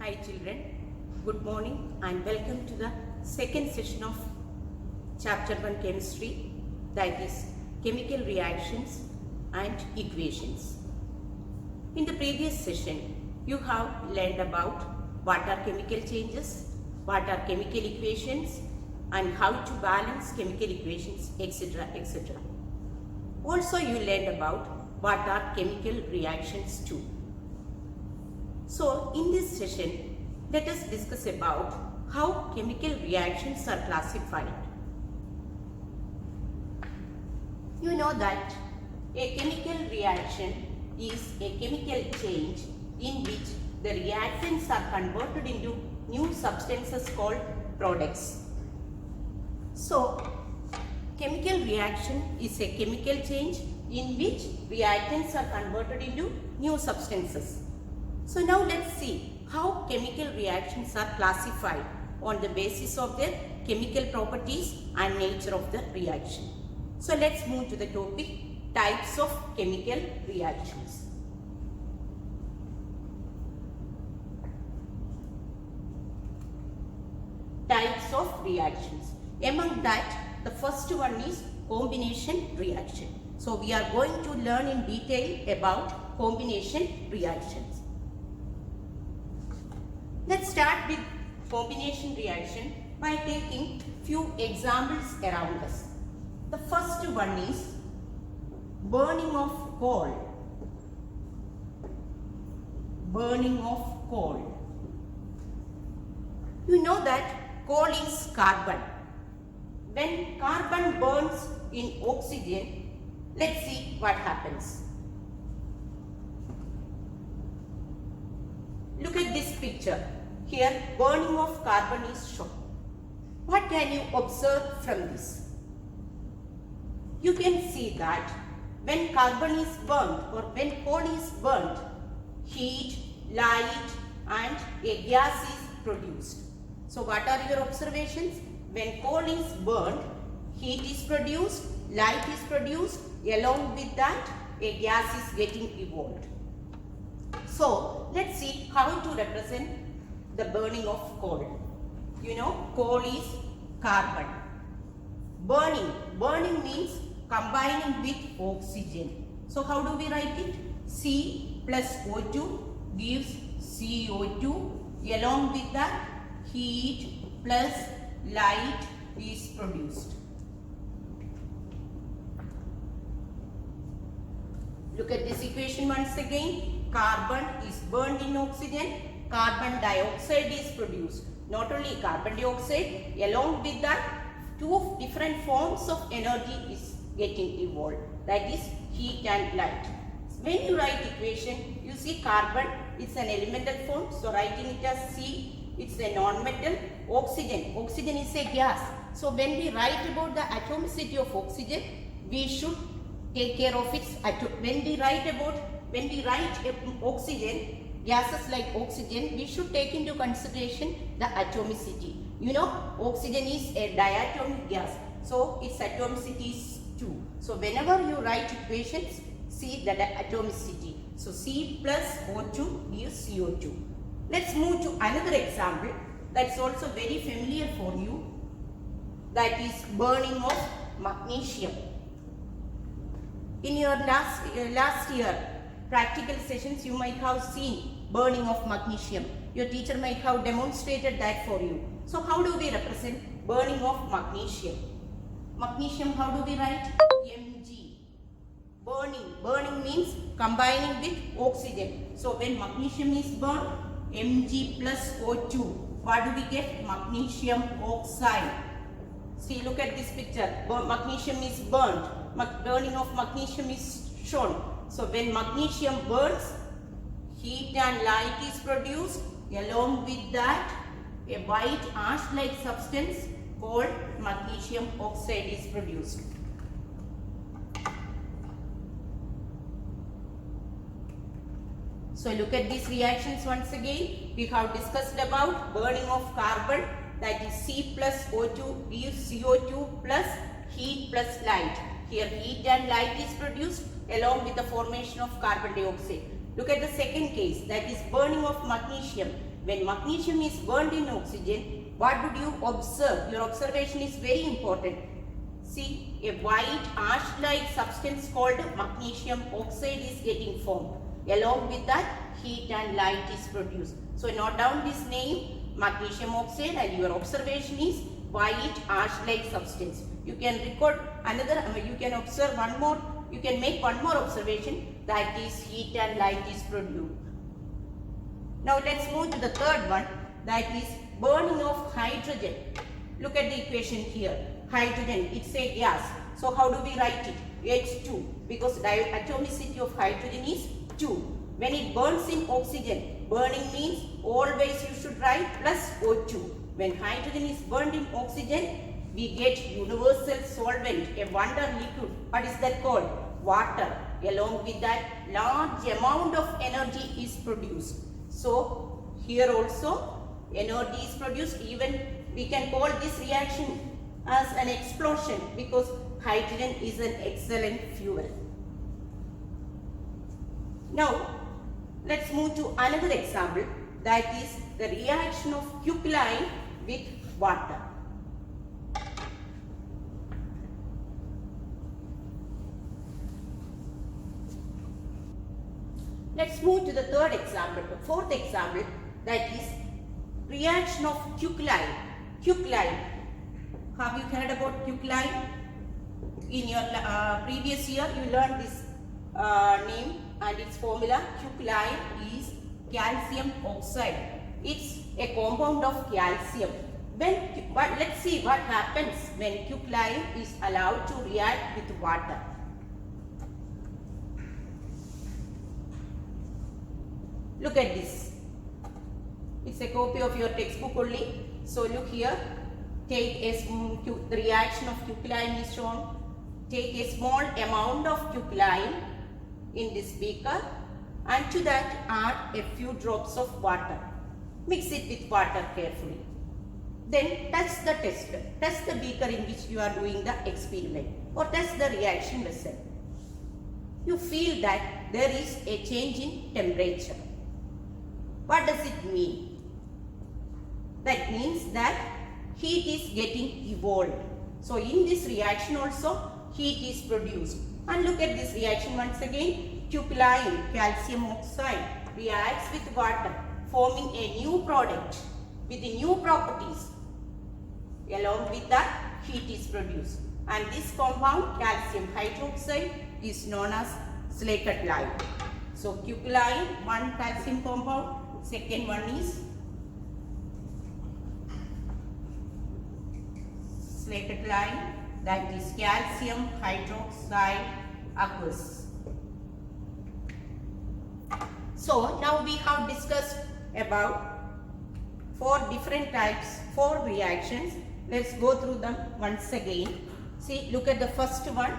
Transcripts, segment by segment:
Hi children, good morning and welcome to the second session of chapter 1 chemistry, that is chemical reactions and equations. In the previous session, you have learned about what are chemical changes, what are chemical equations and how to balance chemical equations, etc. etc. Also you learned about what are chemical reactions too. So in this session, let us discuss about how chemical reactions are classified. You know that a chemical reaction is a chemical change in which the reactants are converted into new substances called products. So, chemical reaction is a chemical change in which reactants are converted into new substances. So now let's see how chemical reactions are classified on the basis of their chemical properties and nature of the reaction. So let's move to the topic, types of chemical reactions. Types of reactions. Among that, the first one is combination reaction. So we are going to learn in detail about combination reactions. Let's start with combination reaction by taking few examples around us. The first one is burning of coal. Burning of coal. You know that coal is carbon. When carbon burns in oxygen, let's see what happens. Look at this picture. Here, burning of carbon is shown. What can you observe from this? You can see that when carbon is burnt or when coal is burnt, heat, light and a gas is produced. So what are your observations? When coal is burnt, heat is produced, light is produced, along with that a gas is getting evolved. So let's see how to represent the burning of coal. You know, coal is carbon. Burning means combining with oxygen. So how do we write it? C plus O2 gives CO2. Along with that, heat plus light is produced. Look at this equation once again. Carbon is burned in oxygen. Carbon dioxide is produced. Not only carbon dioxide, along with that, two different forms of energy is getting evolved. That is heat and light. When you write equation, you see carbon is an elemental form. So writing it as C, it's a non-metal. Oxygen is a gas. So when we write about the atomicity of oxygen, we should take care of its atom. When we write oxygen, gases like oxygen, we should take into consideration the atomicity. You know, oxygen is a diatomic gas, so its atomicity is 2. So whenever you write equations, see the atomicity. So C plus O2 gives CO2. Let's move to another example that's also very familiar for you. That is burning of magnesium. In your last year practical sessions, you might have seen burning of magnesium. Your teacher might have demonstrated that for you. So how do we represent burning of magnesium? Magnesium, how do we write? Mg. Burning means combining with oxygen. So when magnesium is burned, Mg plus O2, what do we get? Magnesium oxide. See, look at this picture. Magnesium is burnt. Burning of magnesium is shown. So when magnesium burns, heat and light is produced. Along with that, a white ash-like substance called magnesium oxide is produced. So look at these reactions once again. We have discussed about burning of carbon, that is C plus O2 gives CO2 plus heat plus light. Here heat and light is produced along with the formation of carbon dioxide. Look at the second case, that is burning of magnesium. when magnesium is burned in oxygen, what would you observe? Your observation is very important. See, a white ash-like substance called magnesium oxide is getting formed. Along with that, heat and light is produced. So note down this name, magnesium oxide, and your observation is white ash-like substance. You can record another, you can observe one more, you can make one more observation, that is heat and light is produced. Now let's move to the third one, that is burning of hydrogen. Look at the equation here. Hydrogen, it's a gas. So how do we write it? H2, because atomicity of hydrogen is 2. When it burns in oxygen, burning means always you should write plus O2. When hydrogen is burned in oxygen, we get universal solvent, a wonder liquid. What is that called? Water. Along with that, large amount of energy is produced. So here also energy is produced. Even we can call this reaction as an explosion because hydrogen is an excellent fuel. Now let's move to another example, that is the reaction of quicklime with water. Let's move to the third example, the fourth example, that is reaction of quicklime. Quicklime. Have you heard about quicklime? In your previous year, you learned this name and its formula. Quicklime is calcium oxide. It's a compound of calcium. Let's see what happens when quicklime is allowed to react with water. Look at this. It's a copy of your textbook only. So look here. Take the reaction of quicklime is shown. Take a small amount of quicklime in this beaker and to that add a few drops of water. Mix it with water carefully. Then touch the tester. Touch the beaker in which you are doing the experiment or touch the reaction vessel. You feel that there is a change in temperature. What does it mean? That means that heat is getting evolved. So in this reaction also heat is produced. And look at this reaction once again. Quicklime, calcium oxide, reacts with water, forming a new product with the new properties. Along with that, heat is produced. And this compound, calcium hydroxide, is known as slaked lime. So quicklime, one calcium compound. Second one is slaked lime, that is calcium hydroxide aqueous. So now we have discussed about four different types, four reactions. Let's go through them once again. See, look at the first one.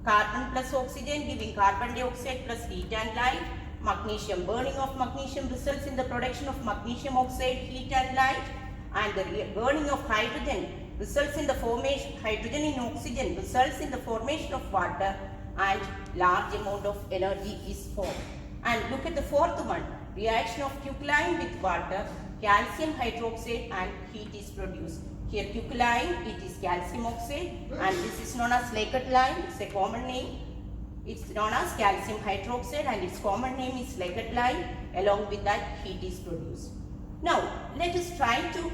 Carbon plus oxygen giving carbon dioxide plus heat and light. Magnesium, burning of magnesium results in the production of magnesium oxide, heat and light. And the burning of hydrogen results in the formation, hydrogen in oxygen results in the formation of water and large amount of energy is formed. And look at the fourth one, reaction of quicklime with water, calcium hydroxide and heat is produced. Here quicklime, it is calcium oxide and this is known as slaked lime, it's a common name. It's known as calcium hydroxide and its common name is slaked lime. Along with that, heat is produced. Now, let us try to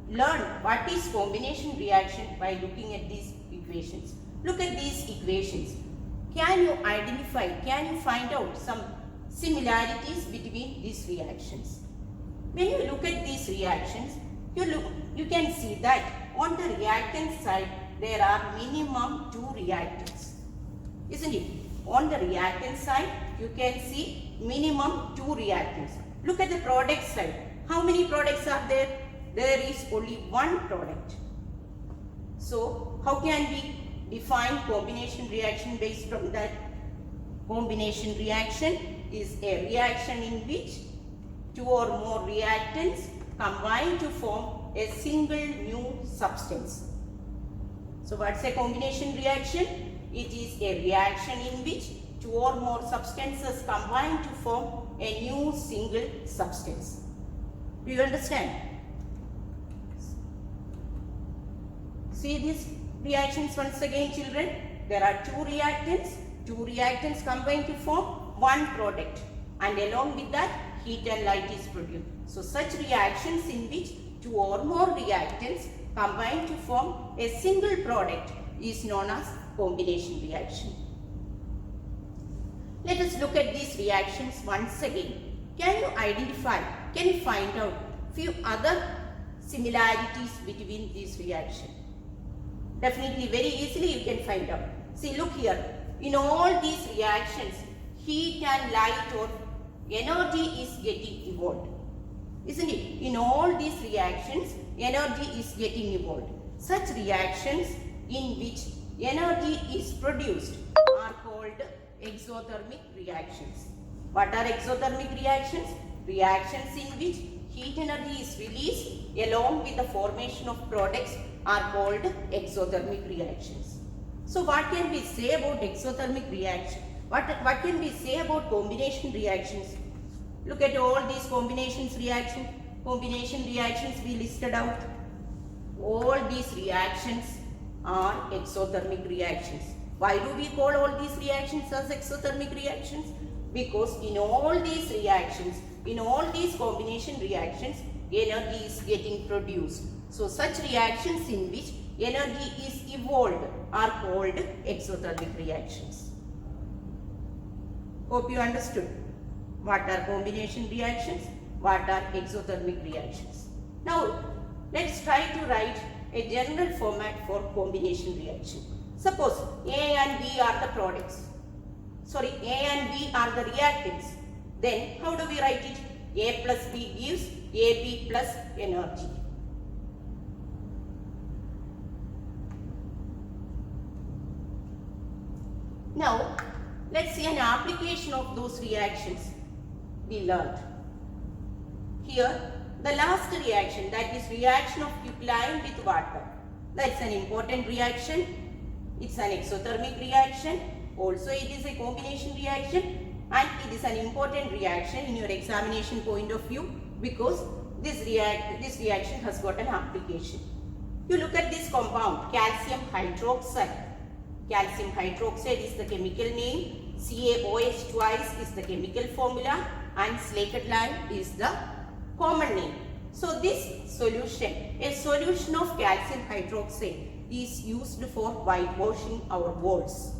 learn what is combination reaction by looking at these equations. Look at these equations. Can you identify, can you find out some similarities between these reactions? When you look at these reactions, you can see that on the reactant side, there are minimum 2 reactants. Isn't it? On the reactant side, you can see minimum 2 reactants. Look at the product side. How many products are there? There is only one product. So, how can we define combination reaction based on that? Combination reaction is a reaction in which 2 or more reactants combine to form a single new substance. So, what's a combination reaction? It is a reaction in which 2 or more substances combine to form a new single substance. Do you understand? See these reactions once again, children. There are two reactants combined to form one product, and along with that heat and light is produced. So such reactions in which two or more reactants combine to form a single product is known as combination reaction. Let us look at these reactions once again. Can you find out few other similarities between these reactions? Definitely, very easily you can find out. See, look here. In all these reactions, heat and light or energy is getting evolved. Isn't it? In all these reactions, energy is getting evolved. Such reactions in which energy is produced are called exothermic reactions. What are exothermic reactions? Reactions in which heat energy is released along with the formation of products are called exothermic reactions. So what can we say about exothermic reaction? What can we say about combination reactions? Look at all these combination reactions we listed out. All these reactions are exothermic reactions. Why do we call all these reactions as exothermic reactions? Because in all these reactions, in all these combination reactions, energy is getting produced. So such reactions in which energy is evolved are called exothermic reactions. Hope you understood. What are combination reactions? What are exothermic reactions? Now, let's try to write a general format for combination reaction. Suppose A and B are the products. Sorry, A and B are the reactants. Then, how do we write it? A plus B gives AB plus energy. Now, let's see an application of those reactions we learned. Here, the last reaction, that is reaction of quicklime with water. That's an important reaction. It's an exothermic reaction. Also, it is a combination reaction, and it is an important reaction in your examination point of view because this reaction has got an application. You look at this compound, calcium hydroxide. Calcium hydroxide is the chemical name, CaOH twice is the chemical formula, and slacked lime is the common name. So this solution, a solution of calcium hydroxide, is used for whitewashing our walls.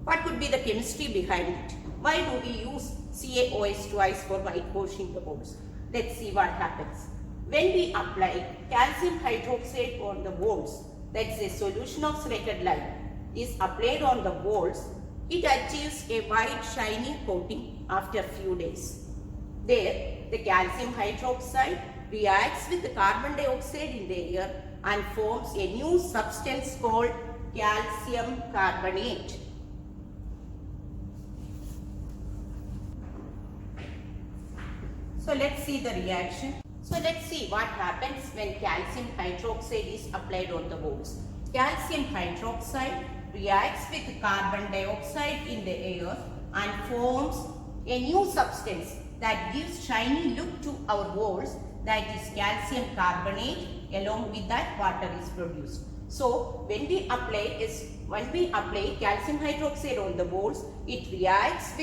What could be the chemistry behind it? Why do we use CaOH twice for whitewashing the walls? Let's see what happens. When we apply calcium hydroxide on the walls, that's a solution of slacked lime, is applied on the walls, it achieves a white shiny coating after a few days. There, the calcium hydroxide reacts with the carbon dioxide in the air and forms a new substance called calcium carbonate. So let's see the reaction. So let's see what happens when calcium hydroxide is applied on the walls. Calcium hydroxide reacts with carbon dioxide in the air and forms a new substance that gives shiny look to our walls, that is calcium carbonate. Along with that, water is produced. So when we apply calcium hydroxide on the walls, it reacts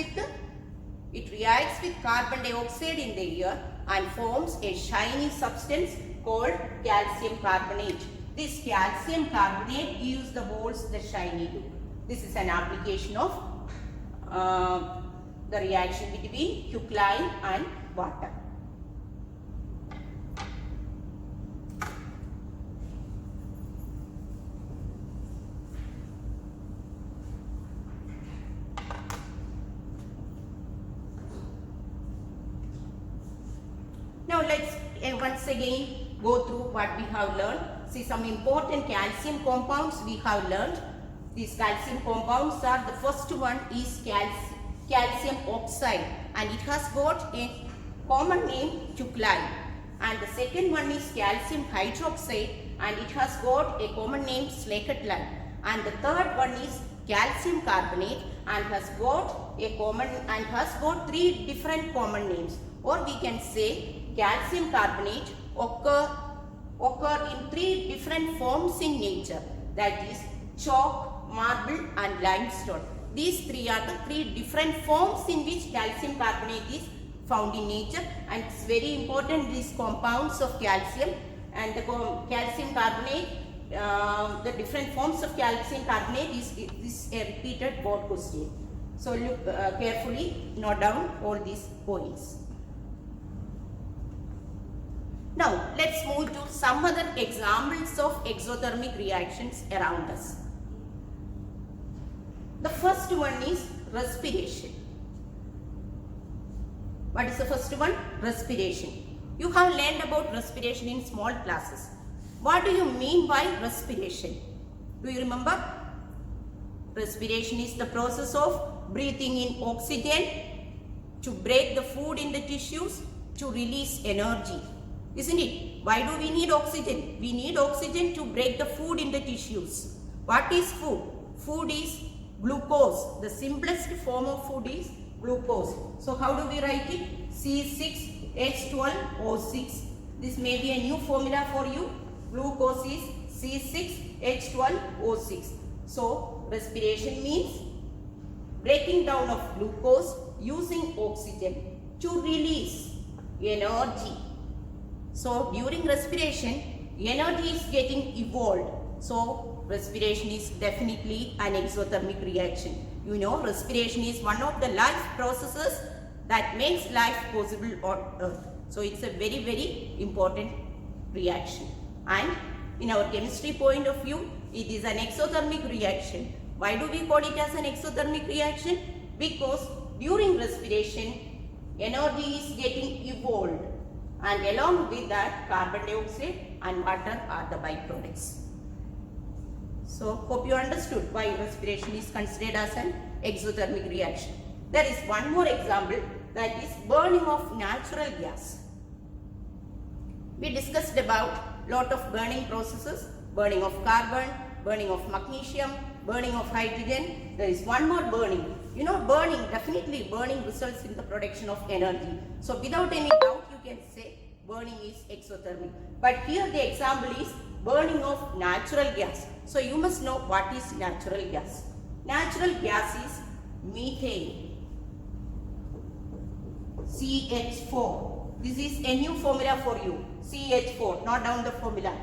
with carbon dioxide in the air and forms a shiny substance called calcium carbonate. This calcium carbonate gives the walls the shiny look. This is an application of the reaction between quicklime and water. Now let's once again go through what we have learned. See some important calcium compounds we have learned. These calcium compounds are, the first one is calcium oxide, and it has got a common name quicklime. And the second one is calcium hydroxide, and it has got a common name slacked lime. And the third one is calcium carbonate and has got three different common names. or we can say calcium carbonate occur in three different forms in nature, that is chalk, marble and limestone. These three are the three different forms in which calcium carbonate is found in nature, and it's very important, these compounds of calcium and the calcium carbonate, the different forms of calcium carbonate is a repeated board question. So look carefully, note down all these points. Now let's move to some other examples of exothermic reactions around us. The first one is respiration. What is the first one? Respiration. You have learned about respiration in small classes. What do you mean by respiration? Do you remember? Respiration is the process of breathing in oxygen to break the food in the tissues to release energy. Isn't it? Why do we need oxygen? We need oxygen to break the food in the tissues. What is food? Food is glucose. The simplest form of food is glucose. So how do we write it? C6H12O6. This may be a new formula for you. Glucose is C6H12O6. So respiration means breaking down of glucose using oxygen to release energy. So during respiration, energy is getting evolved. So respiration is definitely an exothermic reaction. You know, respiration is one of the life processes that makes life possible on Earth. So it's a very, very important reaction. And in our chemistry point of view, it is an exothermic reaction. Why do we call it as an exothermic reaction? Because during respiration, energy is getting evolved, and along with that, carbon dioxide and water are the byproducts. So hope you understood why respiration is considered as an exothermic reaction. There is one more example, that is burning of natural gas. We discussed about lot of burning processes, burning of carbon, burning of magnesium, burning of hydrogen. There is one more burning. You know, burning, definitely burning results in the production of energy. So without any doubt you can say burning is exothermic. But here the example is burning of natural gas. So you must know what is natural gas. Natural gas is methane, CH4. This is a new formula for you, CH4. Note down the formula.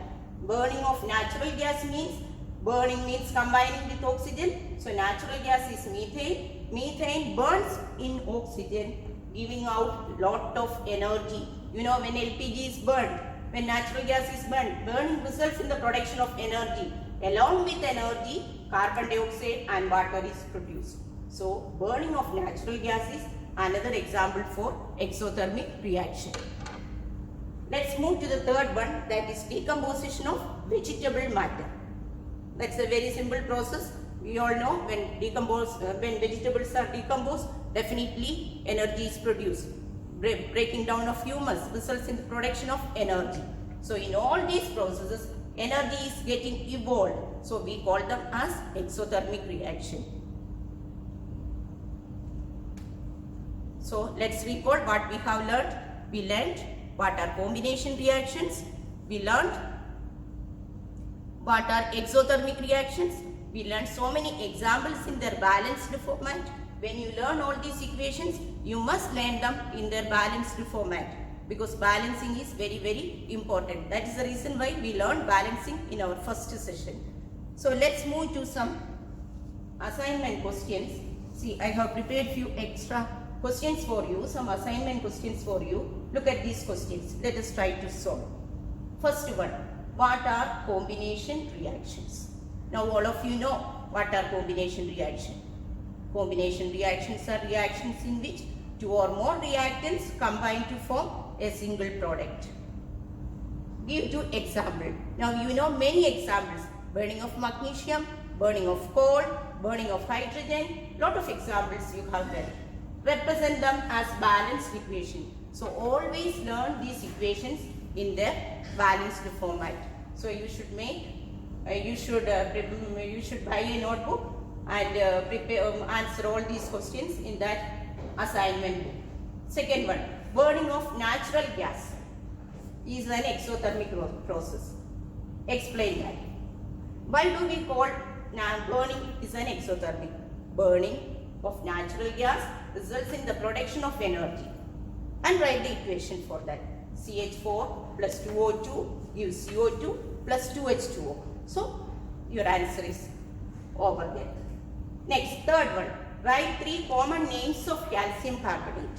Burning of natural gas means, burning means combining with oxygen. So natural gas is methane. Methane burns in oxygen, giving out lot of energy. You know, when LPG is burned, when natural gas is burned, burning results in the production of energy. Along with energy, carbon dioxide and water is produced. So burning of natural gas is another example for exothermic reaction. Let's move to the third one, that is decomposition of vegetable matter. That's a very simple process. We all know when vegetables are decomposed, definitely energy is produced. Breaking down of humus results in the production of energy. So in all these processes, energy is getting evolved. So we call them as exothermic reaction. So let's recall what we have learned. We learned what are combination reactions. We learned what are exothermic reactions. We learned so many examples in their balanced format. When you learn all these equations, you must learn them in their balanced format, because balancing is very, very important. That is the reason why we learned balancing in our first session. So let's move to some assignment questions. See, I have prepared few extra questions for you, some assignment questions for you. Look at these questions. Let us try to solve. First one, what are combination reactions? Now all of you know what are combination reactions. Combination reactions are reactions in which two or more reactants combine to form a single product. Give two examples. Now you know many examples. Burning of magnesium, burning of coal, burning of hydrogen. Lot of examples you have there. Represent them as balanced equation. So always learn these equations in their balanced format. So you should make, you should buy a notebook and answer all these questions in that assignment book. Second one, burning of natural gas is an exothermic process. Explain that. Why do we call burning is an exothermic? Burning of natural gas results in the production of energy. And write the equation for that. CH4 plus 2O2 gives CO2 plus 2H2O. So, your answer is over there. Next, third one. Write 3 common names of calcium carbonate.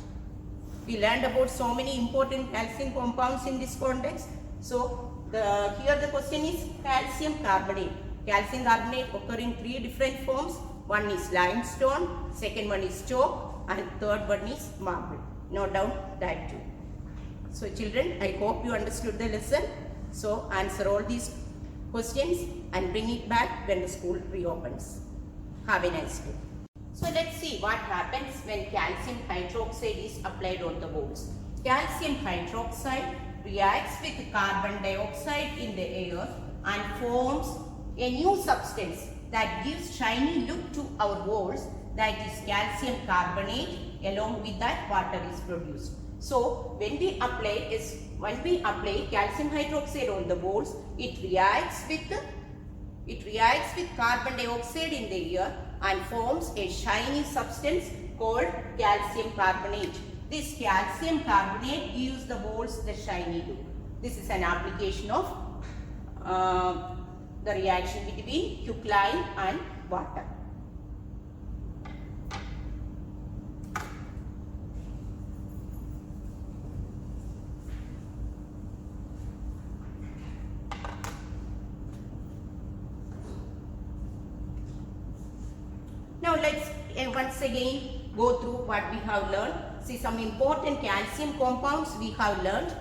We learned about so many important calcium compounds in this context. So, here the question is calcium carbonate. Calcium carbonate occur in 3 different forms. One is limestone, second one is chalk, and third one is marble. Note down that too. So children, I hope you understood the lesson. So answer all these questions and bring it back when the school reopens. Have a nice day. So let's see what happens when calcium hydroxide is applied on the walls. Calcium hydroxide reacts with carbon dioxide in the air and forms a new substance that gives shiny look to our walls, that is calcium carbonate. Along with that, water is produced. So when we apply calcium hydroxide on the walls, it reacts with carbon dioxide in the air and forms a shiny substance called calcium carbonate. This calcium carbonate gives the walls the shiny look. This is an application of the reaction between quicklime and water. Now let's once again go through what we have learned. See some important calcium compounds we have learned.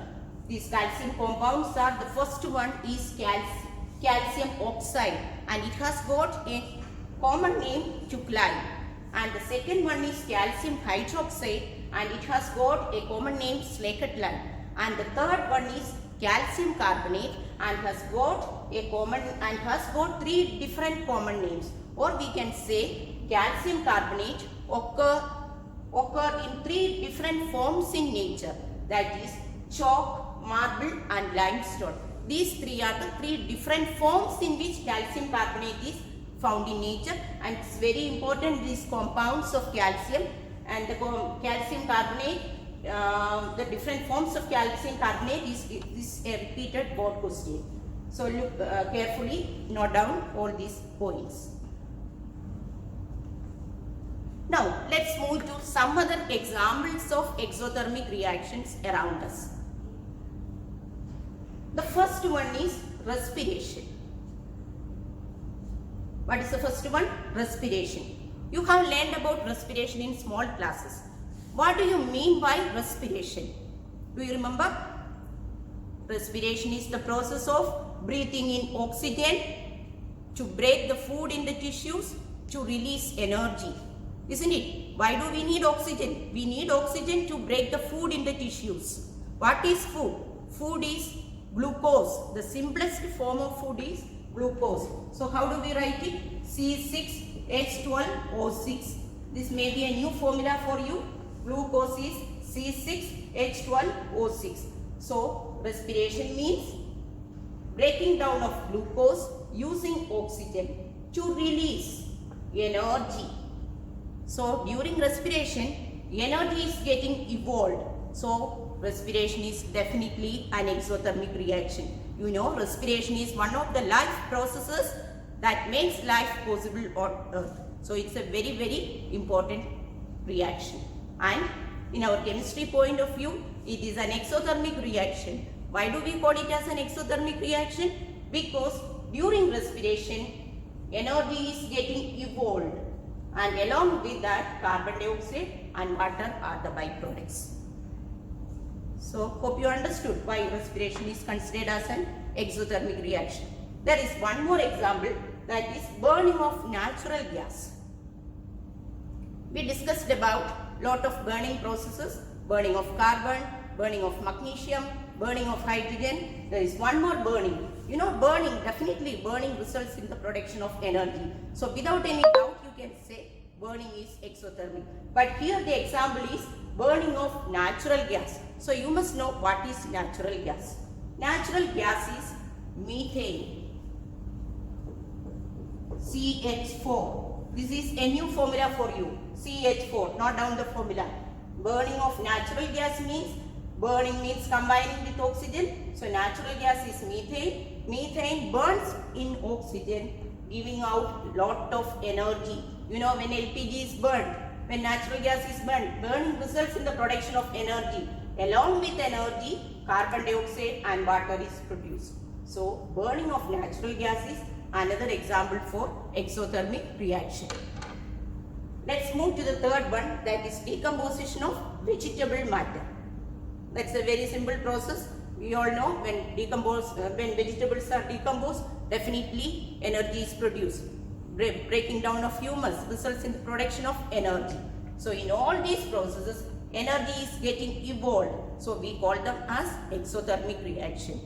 These calcium compounds are, the first one is calcium oxide, and it has got a common name quicklime. And the second one is calcium hydroxide, and it has got a common name slaked lime. And the third one is calcium carbonate, and has got 3 different common names. Or we can say calcium carbonate occur in 3 different forms in nature, that is chalk, marble and limestone. These 3 are the 3 different forms in which calcium carbonate is found in nature, and it's very important, these compounds of calcium and the calcium carbonate, the different forms of calcium carbonate is a repeated board question. So look carefully, note down all these points. Now let's move to some other examples of exothermic reactions around us. The first one is respiration. What is the first one? Respiration. You have learned about respiration in small classes. What do you mean by respiration? Do you remember? Respiration is the process of breathing in oxygen to break the food in the tissues to release energy. Isn't it? Why do we need oxygen? We need oxygen to break the food in the tissues. What is food? Food is glucose. The simplest form of food is glucose. So how do we write it? C6H12O6. This may be a new formula for you. Glucose is C6H12O6. So respiration means breaking down of glucose using oxygen to release energy. So during respiration, energy is getting evolved. So respiration is definitely an exothermic reaction. You know, respiration is one of the life processes that makes life possible on earth. So it's a very, very important reaction. And in our chemistry point of view, it is an exothermic reaction. Why do we call it as an exothermic reaction? Because during respiration, energy is getting evolved. And along with that, carbon dioxide and water are the byproducts. So, hope you understood why respiration is considered as an exothermic reaction. There is one more example, that is burning of natural gas. We discussed about lot of burning processes, burning of carbon, burning of magnesium, burning of hydrogen. There is one more burning. You know, definitely burning results in the production of energy. So without any doubt you can say burning is exothermic. But here the example is burning of natural gas. So you must know what is natural gas. Natural gas is methane, CH4. This is a new formula for you, CH4. Note down the formula. Burning of natural gas means, burning means combining with oxygen. So natural gas is methane. Methane burns in oxygen, giving out lot of energy. You know, when LPG is burned, when natural gas is burned, burning results in the production of energy. Along with energy, carbon dioxide and water is produced. So burning of natural gas is another example for exothermic reaction. Let's move to the third one, that is decomposition of vegetable matter. That's a very simple process. We all know when vegetables are decomposed, definitely energy is produced. Breaking down of humus results in the production of energy. So in all these processes, energy is getting evolved. So we call them as exothermic reaction.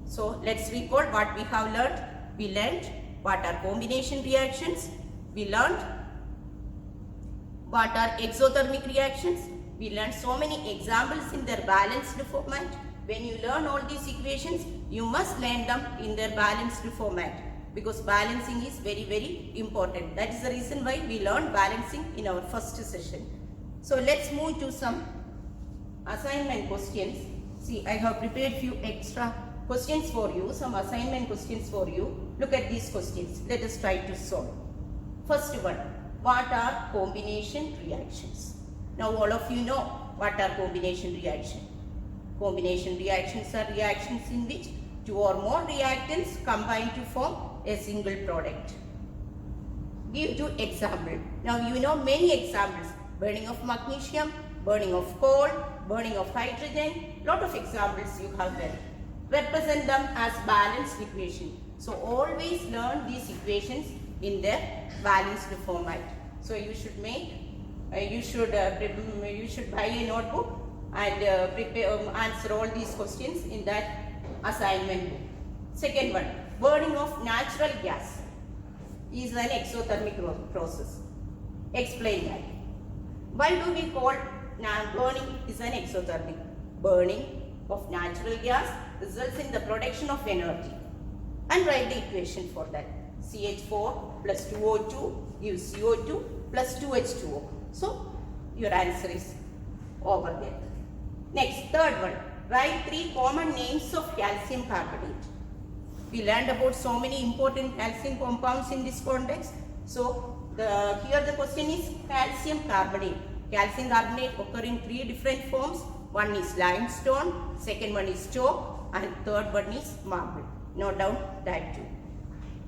So let's recall what we have learned. We learned what are combination reactions. We learned what are exothermic reactions. We learned so many examples in their balanced format. When you learn all these equations, you must learn them in their balanced format, because balancing is very, very important. That is the reason why we learned balancing in our first session. So let's move to some assignment questions. See, I have prepared few extra questions for you, some assignment questions for you. Look at these questions. Let us try to solve. First one, what are combination reactions? Now all of you know what are combination reactions. Combination reactions are reactions in which two or more reactants combine to form a single product. Give two examples. Now you know many examples. Burning of magnesium, burning of coal, burning of hydrogen. Lot of examples you have there. Represent them as balanced equation. So always learn these equations in their balanced format. So you should make, you should buy a notebook and prepare answer all these questions in that assignment book. Second one, burning of natural gas is an exothermic process. Explain that. Why do we call burning is an exothermic? Burning of natural gas results in the production of energy. And write the equation for that. CH4 plus 2O2 gives CO2 plus 2H2O. So your answer is over there. Next, third one. Write three common names of calcium carbonate. We learned about so many important calcium compounds in this context. So here the question is calcium carbonate. Calcium carbonate occur in three different forms. One is limestone, second one is chalk, and third one is marble. Note down that too.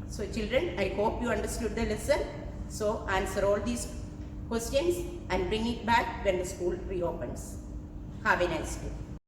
So children, I hope you understood the lesson. So answer all these questions and bring it back when the school reopens. Have a nice day.